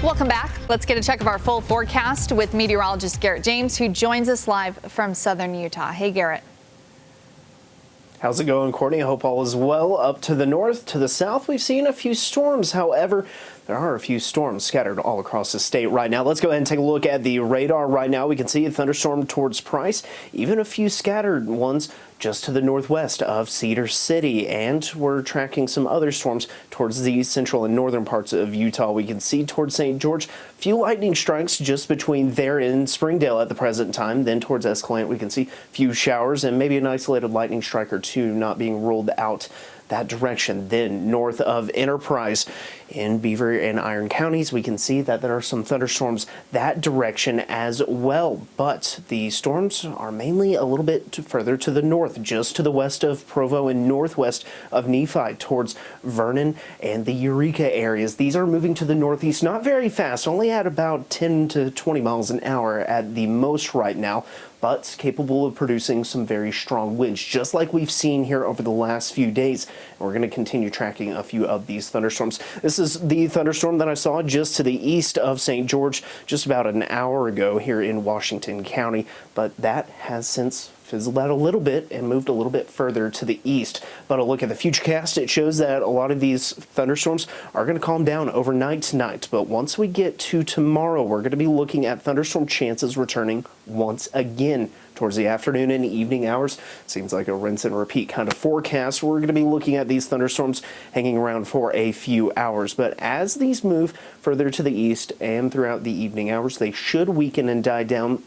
Welcome back. Let's get a check of our full forecast with meteorologist Garrett James, who joins us live from southern Utah. Hey, Garrett. How's it going, Courtney? I hope all is well. Up to the north, to the south, we've seen a few storms. However, there are a few storms scattered all across the state right now. Let's go ahead and take a look at the radar right now. We can see a thunderstorm towards Price, even a few scattered ones just to the northwest of Cedar City. And we're tracking some other storms towards the central and northern parts of Utah. We can see towards St. George, a few lightning strikes just between there and Springdale at the present time. Then towards Escalante, we can see a few showers and maybe an isolated lightning strike or two not being ruled out that direction. Then north of Enterprise in Beaver and Iron counties, we can see that there are some thunderstorms that direction as well. But the storms are mainly a little bit further to the north, just to the west of Provo and northwest of Nephi towards Vernon and the Eureka areas. These are moving to the northeast, not very fast, only at about 10 to 20 miles an hour at the most right now, but capable of producing some very strong winds, just like we've seen here over the last few days. And we're going to continue tracking a few of these thunderstorms. This is the thunderstorm that I saw just to the east of St. George just about an hour ago here in Washington County, but that has since fizzled out a little bit and moved a little bit further to the east. But a look at the futurecast, it shows that a lot of these thunderstorms are going to calm down overnight tonight. But once we get to tomorrow, we're going to be looking at thunderstorm chances returning once again towards the afternoon and evening hours. Seems like a rinse and repeat kind of forecast. We're going to be looking at these thunderstorms hanging around for a few hours. But as these move further to the east and throughout the evening hours, they should weaken and die down.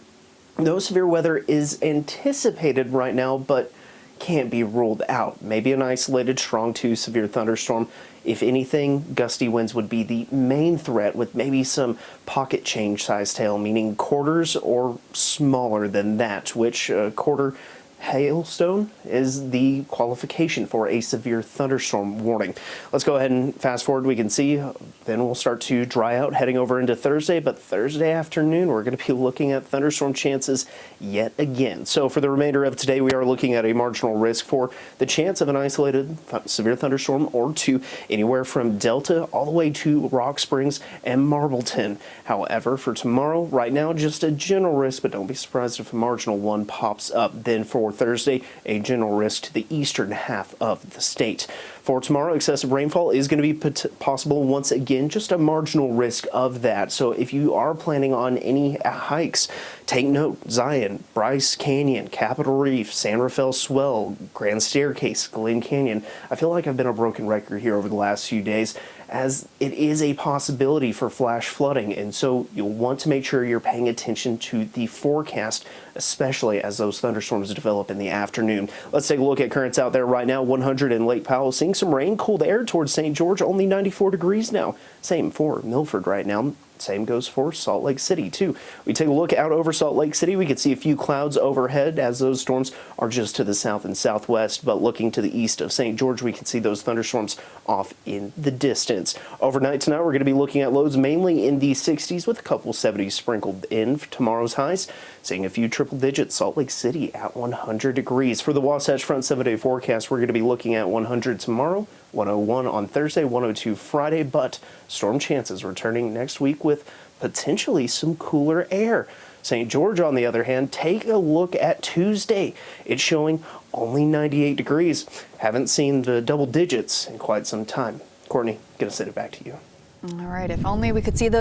No severe weather is anticipated right now, but can't be ruled out. Maybe an isolated strong to severe thunderstorm. If anything, gusty winds would be the main threat, with maybe some pocket change size tail, meaning quarters or smaller than that, which quarter hailstone is the qualification for a severe thunderstorm warning. Let's go ahead and fast forward. We can see then we'll start to dry out heading over into Thursday, but Thursday afternoon we're going to be looking at thunderstorm chances yet again. So for the remainder of today, we are looking at a marginal risk for the chance of an isolated severe thunderstorm or two anywhere from Delta all the way to Rock Springs and Marbleton. However, for tomorrow, right now, just a general risk, but don't be surprised if a marginal one pops up. Then for Thursday, a general risk to the eastern half of the state. For tomorrow, excessive rainfall is going to be possible once again, just a marginal risk of that. So if you are planning on any hikes, take note: Zion, Bryce Canyon, Capitol Reef, San Rafael Swell, Grand Staircase, Glen Canyon. I feel like I've been a broken record here over the last few days, as it is a possibility for flash flooding, and so you'll want to make sure you're paying attention to the forecast, especially as those thunderstorms develop in the afternoon. Let's take a look at currents out there right now. 100 in Lake Powell, seeing some rain, cooled air towards St. George, only 94 degrees now. Same for Milford right now. Same goes for Salt Lake City, too. We take a look out over Salt Lake City. We can see a few clouds overhead as those storms are just to the south and southwest. But looking to the east of St. George, we can see those thunderstorms off in the distance. Overnight tonight, we're going to be looking at lows mainly in the 60s with a couple 70s sprinkled in for tomorrow's highs. Seeing a few triple digits. Salt Lake City at 100 degrees. For the Wasatch Front 7-day forecast, we're going to be looking at 100 tomorrow, 101 on Thursday, 102 Friday, but storm chances returning next week with potentially some cooler air. St. George, on the other hand, take a look at Tuesday. It's showing only 98 degrees. Haven't seen the double digits in quite some time. Courtney, gonna send it back to you. All right, if only we could see those